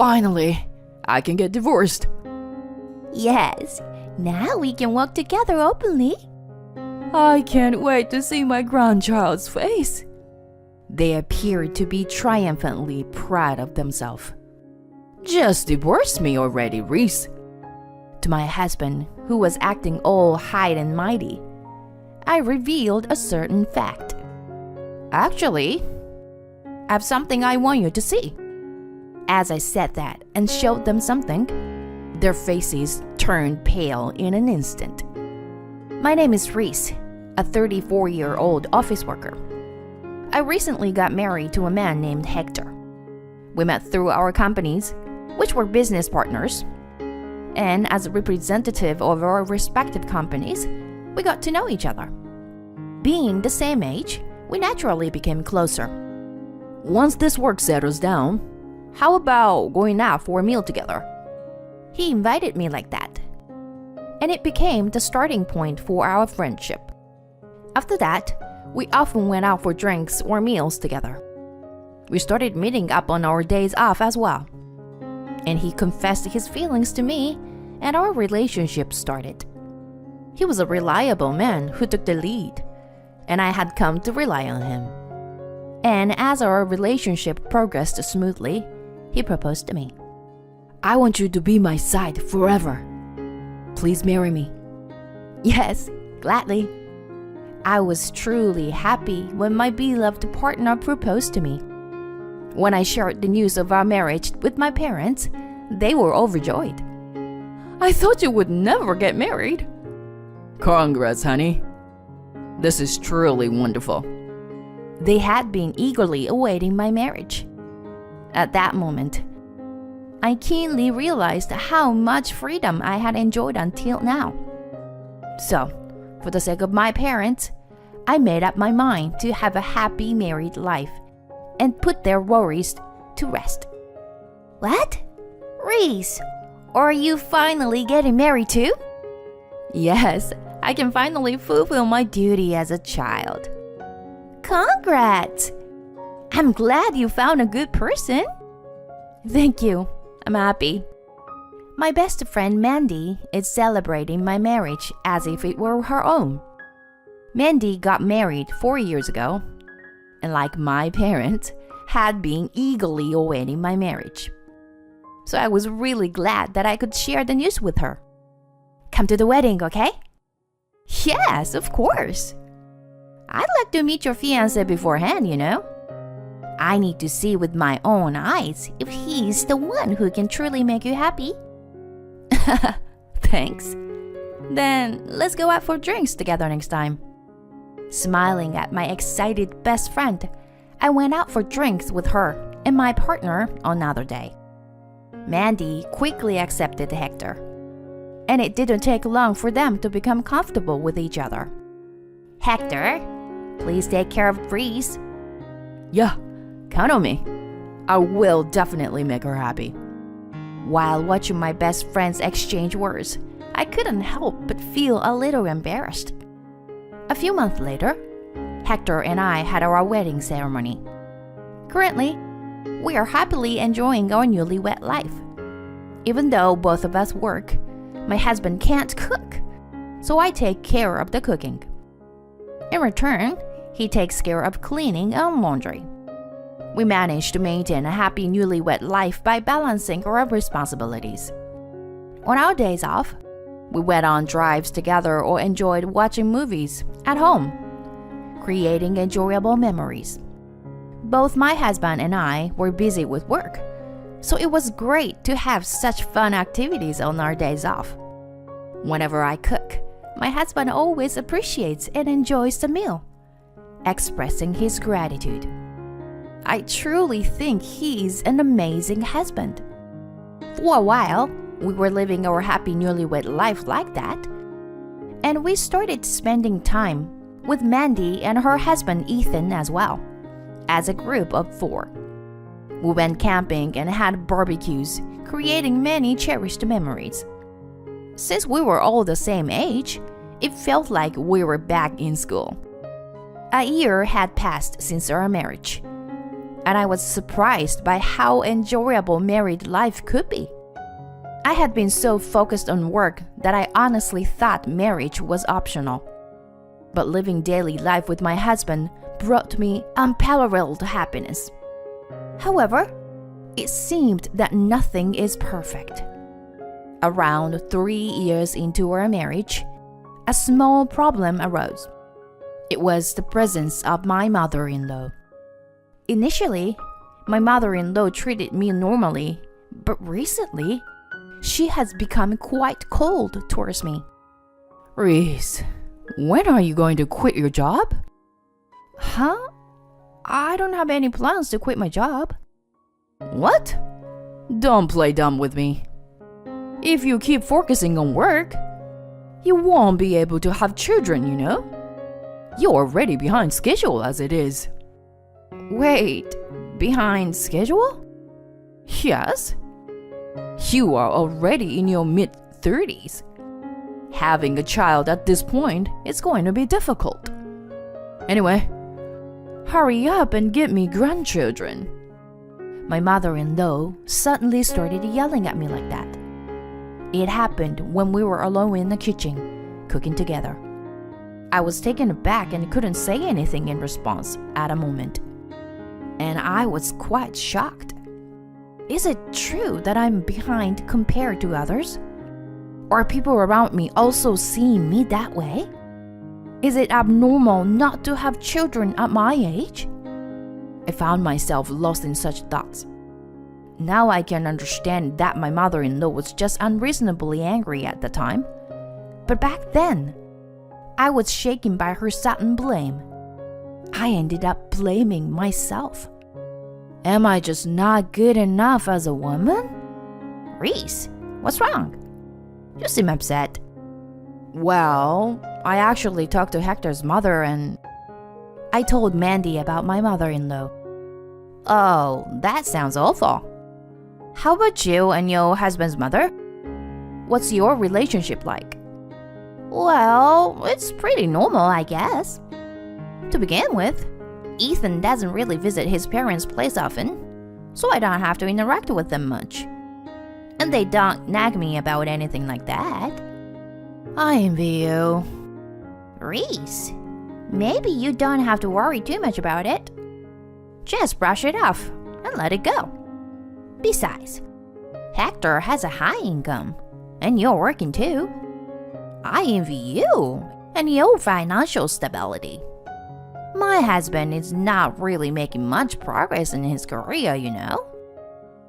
Finally, I can get divorced. Yes, now we can walk together openly. I can't wait to see my grandchild's face. They appeared to be triumphantly proud of themselves. Just divorce me already, Reese. To my husband, who was acting all high and mighty, I revealed a certain fact. Actually, I have something I want you to see. As I said that and showed them something, their faces turned pale in an instant. My name is Reese, a 34-year-old office worker. I recently got married to a man named Hector. We met through our companies, which were business partners, and as a representative of our respective companies, we got to know each other. Being the same age, we naturally became closer. Once this work settles down, how about going out for a meal together? He invited me like that, and it became the starting point for our friendship. After that, we often went out for drinks or meals together. We started meeting up on our days off as well. And he confessed his feelings to me, and our relationship started. He was a reliable man who took the lead, and I had come to rely on him. And as our relationship progressed smoothly, he proposed to me. I want you to be my side forever. Please marry me. Yes, gladly. I was truly happy when my beloved partner proposed to me. When I shared the news of our marriage with my parents, they were overjoyed. I thought you would never get married. Congrats, honey. This is truly wonderful. They had been eagerly awaiting my marriage. At that moment, I keenly realized how much freedom I had enjoyed until now. So, for the sake of my parents, I made up my mind to have a happy married life and put their worries to rest. What? Reese, are you finally getting married too? Yes, I can finally fulfill my duty as a child. Congrats! I'm glad you found a good person. Thank you. I'm happy. My best friend Mandy is celebrating my marriage as if it were her own. Mandy got married 4 years ago, and like my parents, had been eagerly awaiting my marriage. So I was really glad that I could share the news with her. Come to the wedding, okay? Yes, of course. I'd like to meet your fiancé beforehand, you know. I need to see with my own eyes if he's the one who can truly make you happy. Thanks. Then let's go out for drinks together next time. Smiling at my excited best friend, I went out for drinks with her and my partner on another day. Mandy quickly accepted Hector, and it didn't take long for them to become comfortable with each other. Hector, please take care of Reese. Yeah, count on me. I will definitely make her happy. While watching my best friends exchange words, I couldn't help but feel a little embarrassed. A few months later, Hector and I had our wedding ceremony. Currently, we are happily enjoying our newlywed life. Even though both of us work, my husband can't cook, so I take care of the cooking. In return, he takes care of cleaning and laundry. We manage to maintain a happy newlywed life by balancing our responsibilities. On our days off, we went on drives together or enjoyed watching movies at home, creating enjoyable memories. Both my husband and I were busy with work, so it was great to have such fun activities on our days off. Whenever I cook, my husband always appreciates and enjoys the meal, expressing his gratitude. I truly think he's an amazing husband. For a while, we were living our happy newlywed life like that, and we started spending time with Mandy and her husband Ethan as well, as a group of 4. We went camping and had barbecues, creating many cherished memories. Since we were all the same age, it felt like we were back in school. A year had passed since our marriage. and I was surprised by how enjoyable married life could be. I had been so focused on work that I honestly thought marriage was optional. But living daily life with my husband brought me unparalleled happiness. However, it seemed that nothing is perfect. Around 3 years into our marriage, a small problem arose. It was the presence of my mother-in-law. Initially, my mother-in-law treated me normally, but recently, she has become quite cold towards me. Reese, when are you going to quit your job? Huh? I don't have any plans to quit my job. What? Don't play dumb with me. If you keep focusing on work, you won't be able to have children, you know? You're already behind schedule as it is. Wait, behind schedule? Yes. You are already in your mid-30s. Having a child at this point is going to be difficult. Anyway, hurry up and get me grandchildren. My mother-in-law suddenly started yelling at me like that. It happened when we were alone in the kitchen, cooking together. I was taken aback and couldn't say anything in response at a moment. And I was quite shocked. Is it true that I'm behind compared to others? Are people around me also seeing me that way? Is it abnormal not to have children at my age? I found myself lost in such thoughts. Now I can understand that my mother-in-law was just unreasonably angry at the time. But back then, I was shaken by her sudden blame. I ended up blaming myself. Am I just not good enough as a woman? Reese, what's wrong? You seem upset. Well, I actually talked to Hector's mother and I told Mandy about my mother-in-law. Oh, that sounds awful. How about you and your husband's mother? What's your relationship like? Well, it's pretty normal, I guess. To begin with, Ethan doesn't really visit his parents' place often, so I don't have to interact with them much. And they don't nag me about anything like that. I envy you. Reese, maybe you don't have to worry too much about it. Just brush it off and let it go. Besides, Hector has a high income, and you're working too. I envy you and your financial stability. My husband is not really making much progress in his career, you know.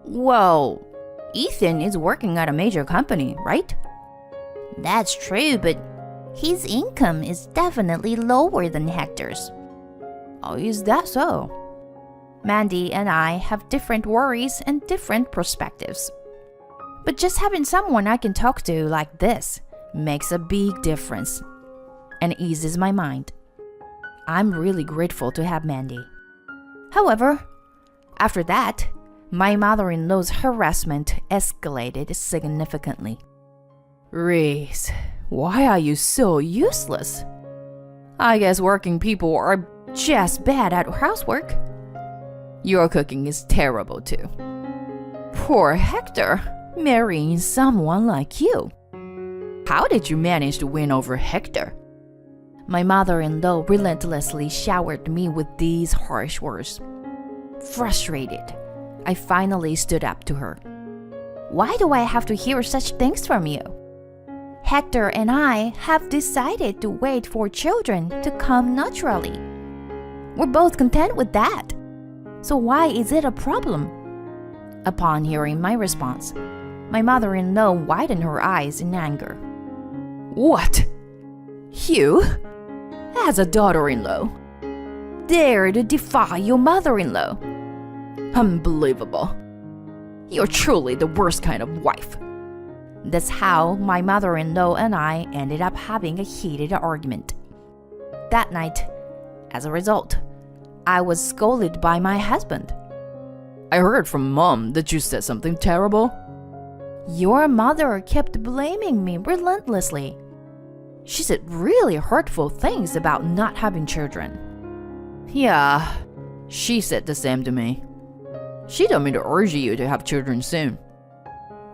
Well, Ethan is working at a major company, right? That's true, but his income is definitely lower than Hector's. Oh, is that so? Mandy and I have different worries and different perspectives. But just having someone I can talk to like this makes a big difference and eases my mind. I'm really grateful to have Mandy. However, after that, my mother-in-law's harassment escalated significantly. Reese, why are you so useless? I guess working people are just bad at housework. Your cooking is terrible too. Poor Hector, marrying someone like you. How did you manage to win over Hector? My mother-in-law relentlessly showered me with these harsh words. Frustrated, I finally stood up to her. Why do I have to hear such things from you? Hector and I have decided to wait for children to come naturally. We're both content with that. So why is it a problem? Upon hearing my response, my mother-in-law widened her eyes in anger. What? You, as a daughter-in-law, dare to defy your mother-in-law? Unbelievable. You're truly the worst kind of wife. That's how my mother-in-law and I ended up having a heated argument. That night, as a result, I was scolded by my husband. I heard from Mom that you said something terrible. Your mother kept blaming me relentlessly. She said really hurtful things about not having children. Yeah, She said the same to me. She told me to urge you to have children soon.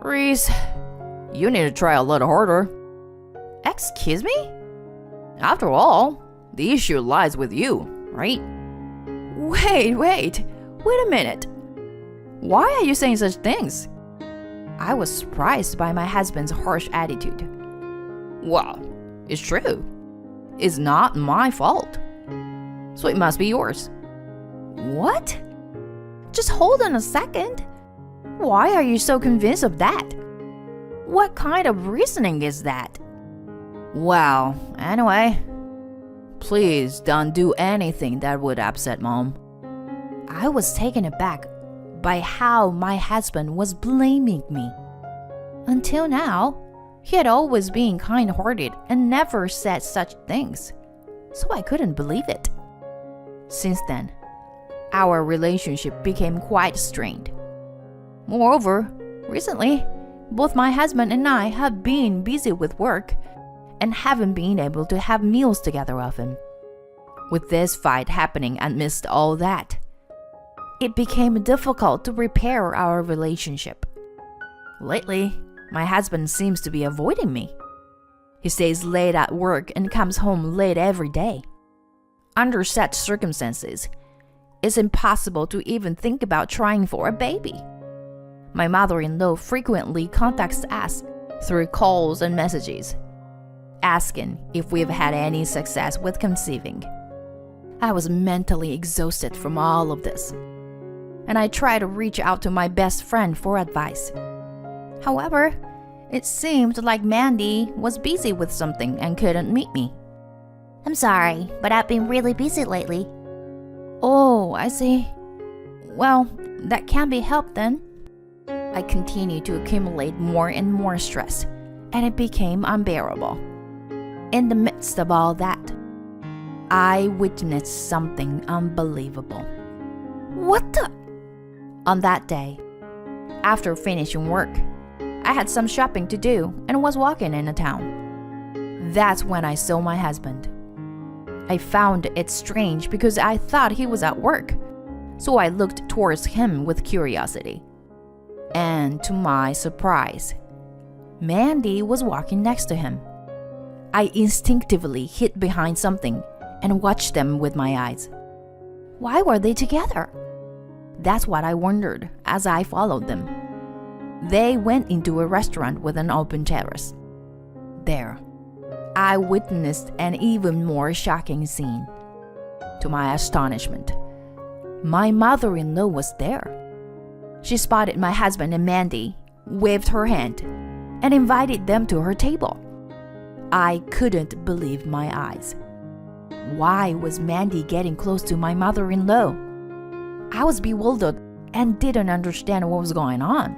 Reese, you need to try a little harder. Excuse me? After all, the issue lies with you, right? Wait a minute. Why are you saying such things? I was surprised by my husband's harsh attitude. Well, it's true. It's not my fault. So it must be yours. What? Just hold on a second. Why are you so convinced of that? What kind of reasoning is that? Well, anyway, please don't do anything that would upset Mom. I was taken aback by how my husband was blaming me. Until now, he had always been kind-hearted and never said such things, so I couldn't believe it. Since then, our relationship became quite strained. Moreover, recently, both my husband and I have been busy with work and haven't been able to have meals together often. With this fight happening amidst all that, it became difficult to repair our relationship. Lately, my husband seems to be avoiding me. He stays late at work and comes home late every day. Under such circumstances, it's impossible to even think about trying for a baby. My mother-in-law frequently contacts us through calls and messages, asking if we've had any success with conceiving. I was mentally exhausted from all of this, and I tried to reach out to my best friend for advice. However, it seemed like Mandy was busy with something and couldn't meet me. I'm sorry, but I've been really busy lately. Oh, I see. Well, that can't be helped then. I continued to accumulate more and more stress, and it became unbearable. In the midst of all that, I witnessed something unbelievable. What the? On that day, after finishing work, I had some shopping to do and was walking in the town. That's when I saw my husband. I found it strange because I thought he was at work, so I looked towards him with curiosity. And to my surprise, Mandy was walking next to him. I instinctively hid behind something and watched them with my eyes. Why were they together? That's what I wondered as I followed them. They went into a restaurant with an open terrace. There, I witnessed an even more shocking scene. To my astonishment, my mother-in-law was there. She spotted my husband and Mandy, waved her hand, and invited them to her table. I couldn't believe my eyes. Why was Mandy getting close to my mother-in-law? I was bewildered and didn't understand what was going on.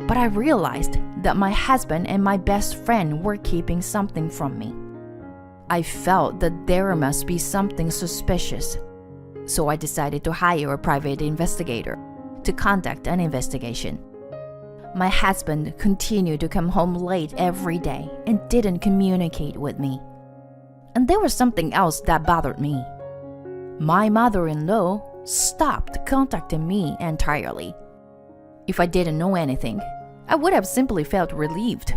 But I realized that my husband and my best friend were keeping something from me. I felt that there must be something suspicious, so I decided to hire a private investigator to conduct an investigation. My husband continued to come home late every day and didn't communicate with me. And there was something else that bothered me. My mother-in-law stopped contacting me entirely. If I didn't know anything, I would have simply felt relieved.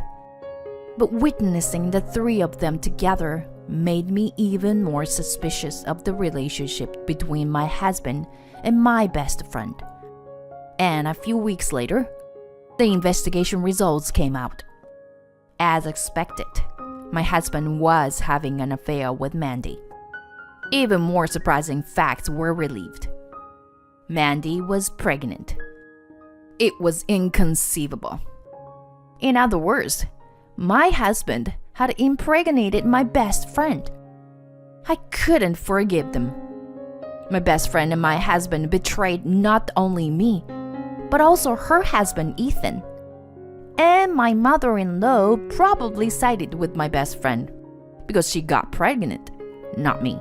But witnessing the three of them together made me even more suspicious of the relationship between my husband and my best friend. And a few weeks later, the investigation results came out. As expected, my husband was having an affair with Mandy. Even more surprising facts were revealed. Mandy was pregnant. It was inconceivable. In other words, my husband had impregnated my best friend. I couldn't forgive them. My best friend and my husband betrayed not only me, but also her husband Ethan. And my mother-in-law probably sided with my best friend because she got pregnant, not me.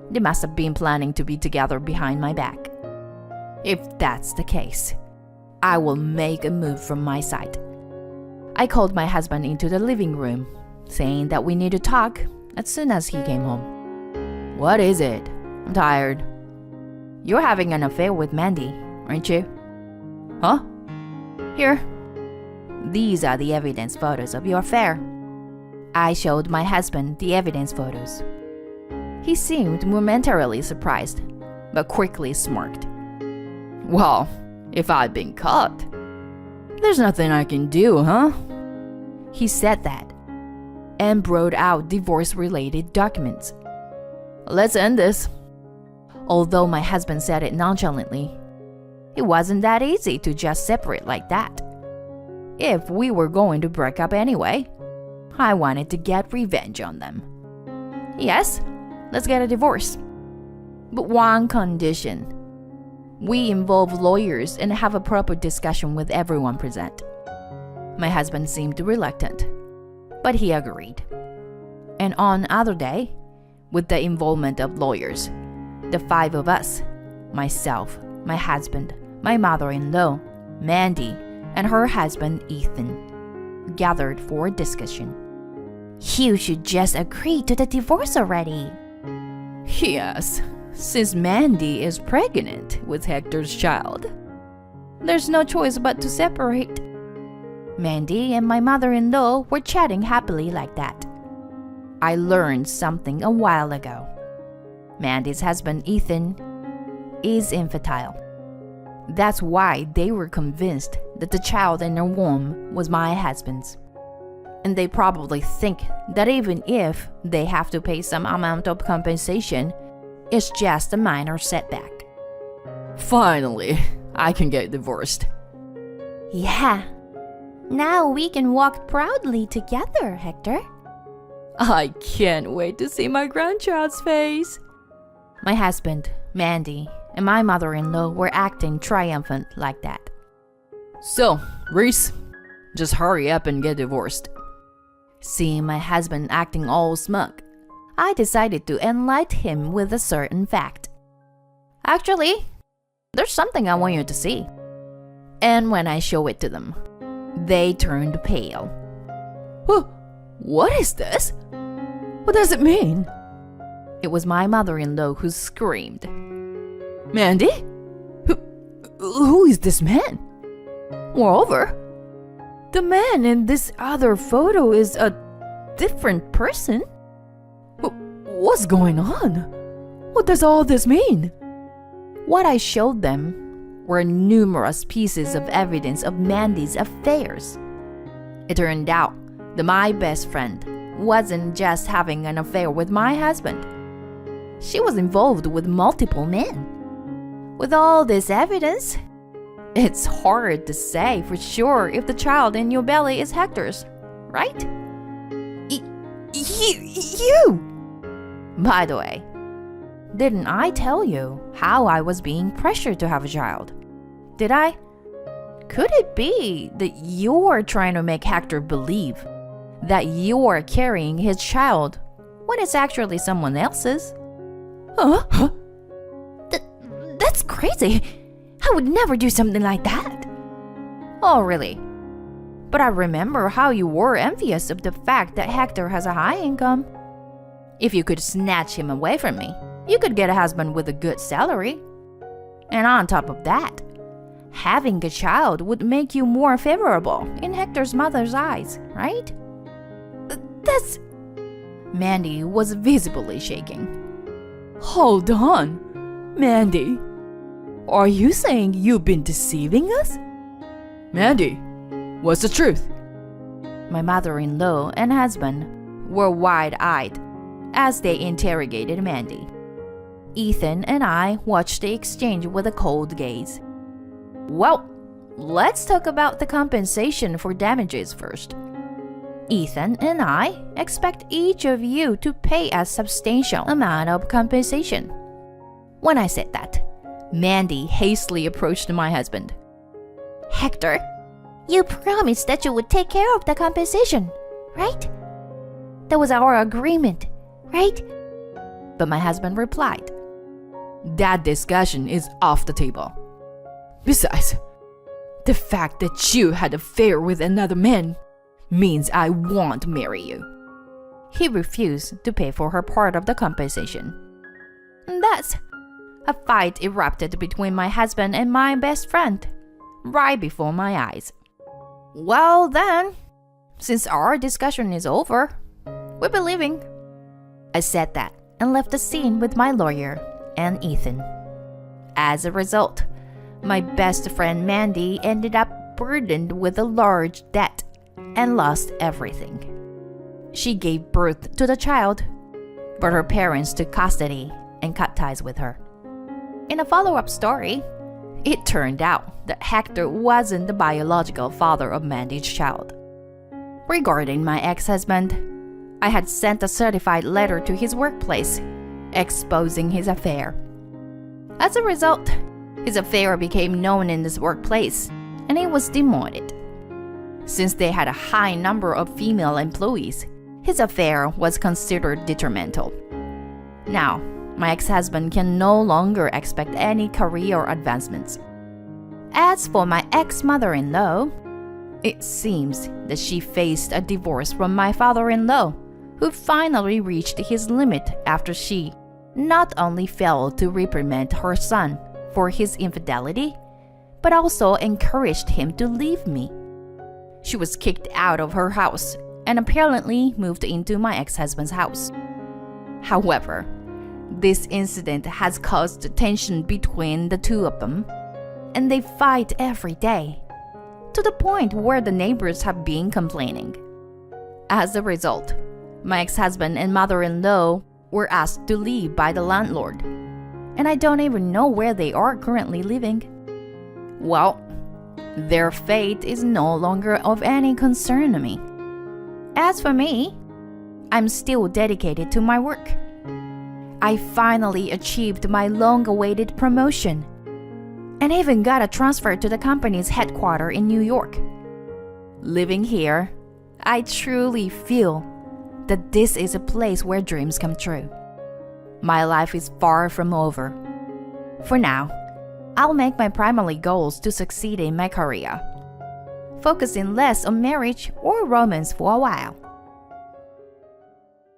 They must have been planning to be together behind my back. If that's the case, I will make a move from my side. I called my husband into the living room, saying that we need to talk as soon as he came home. What is it? I'm tired. You're having an affair with Mandy, aren't you? Huh? Here. These are the evidence photos of your affair. I showed my husband the evidence photos. He seemed momentarily surprised, but quickly smirked. Well, if I'd been caught, there's nothing I can do, huh? He said that and brought out divorce-related documents. Let's end this. Although my husband said it nonchalantly, it wasn't that easy to just separate like that. If we were going to break up anyway, I wanted to get revenge on them. Yes, let's get a divorce. But one condition. We involve lawyers and have a proper discussion with everyone present. My husband seemed reluctant, but he agreed. And on other day, with the involvement of lawyers, the 5 of us, myself, my husband, my mother-in-law, Mandy, and her husband Ethan, gathered for discussion. You should just agree to the divorce already. Yes, since Mandy is pregnant with Hector's child, there's no choice but to separate. Mandy and my mother-in-law were chatting happily like that. I learned something a while ago. Mandy's husband Ethan is infertile. That's why they were convinced that the child in their womb was my husband's. And they probably think that even if they have to pay some amount of compensation, it's just a minor setback. Finally, I can get divorced. Yeah. Now we can walk proudly together, Hector. I can't wait to see my grandchild's face. My husband, Mandy, and my mother-in-law were acting triumphant like that. So, Reese, just hurry up and get divorced. Seeing my husband acting all smug, I decided to enlighten him with a certain fact. Actually, there's something I want you to see. And when I show it to them, they turned pale. What is this? What does it mean? It was my mother-in-law who screamed. Mandy? Who is this man? Moreover, the man in this other photo is a different person. What's going on? What does all this mean? What I showed them were numerous pieces of evidence of Mandy's affairs. It turned out that my best friend wasn't just having an affair with my husband. She was involved with multiple men. With all this evidence, it's hard to say for sure if the child in your belly is Hector's, right? You! By the way, didn't I tell you how I was being pressured to have a child? Did I? Could it be that you're trying to make Hector believe that you're carrying his child when it's actually someone else's? Huh? That's crazy. I would never do something like that. Oh, really? But I remember how you were envious of the fact that Hector has a high income. If you could snatch him away from me, you could get a husband with a good salary. And on top of that, having a child would make you more favorable in Hector's mother's eyes, right? That's... Mandy was visibly shaking. Hold on, Mandy. Are you saying you've been deceiving us? Mandy, what's the truth? My mother-in-law and husband were wide-eyed as they interrogated Mandy. Ethan and I watched the exchange with a cold gaze. Well, let's talk about the compensation for damages first. Ethan and I expect each of you to pay a substantial amount of compensation. When I said that, Mandy hastily approached my husband. Hector, you promised that you would take care of the compensation, right? That was our agreement, right? But my husband replied, that discussion is off the table. Besides, the fact that you had an affair with another man means I won't marry you. He refused to pay for her part of the compensation. A fight erupted between my husband and my best friend, right before my eyes. Well then, since our discussion is over, we'll be leaving. I said that and left the scene with my lawyer and Ethan. As a result, my best friend Mandy ended up burdened with a large debt and lost everything. She gave birth to the child, but her parents took custody and cut ties with her. In a follow-up story, it turned out that Hector wasn't the biological father of Mandy's child. Regarding my ex-husband, I had sent a certified letter to his workplace, exposing his affair. As a result, his affair became known in this workplace, and it was demoted. Since they had a high number of female employees, his affair was considered detrimental. Now, my ex-husband can no longer expect any career advancements. As for my ex-mother-in-law, it seems that she faced a divorce from my father-in-law, who finally reached his limit after she not only failed to reprimand her son for his infidelity, but also encouraged him to leave me. She was kicked out of her house and apparently moved into my ex-husband's house. However, this incident has caused tension between the two of them, and they fight every day, to the point where the neighbors have been complaining. As a result, my ex-husband and mother-in-law were asked to leave by the landlord, and I don't even know where they are currently living. Well, their fate is no longer of any concern to me. As for me, I'm still dedicated to my work. I finally achieved my long-awaited promotion, and even got a transfer to the company's headquarters in New York. Living here, I truly feel that this is a place where dreams come true. My life is far from over. For now, I'll make my primary goals to succeed in my career, focusing less on marriage or romance for a while.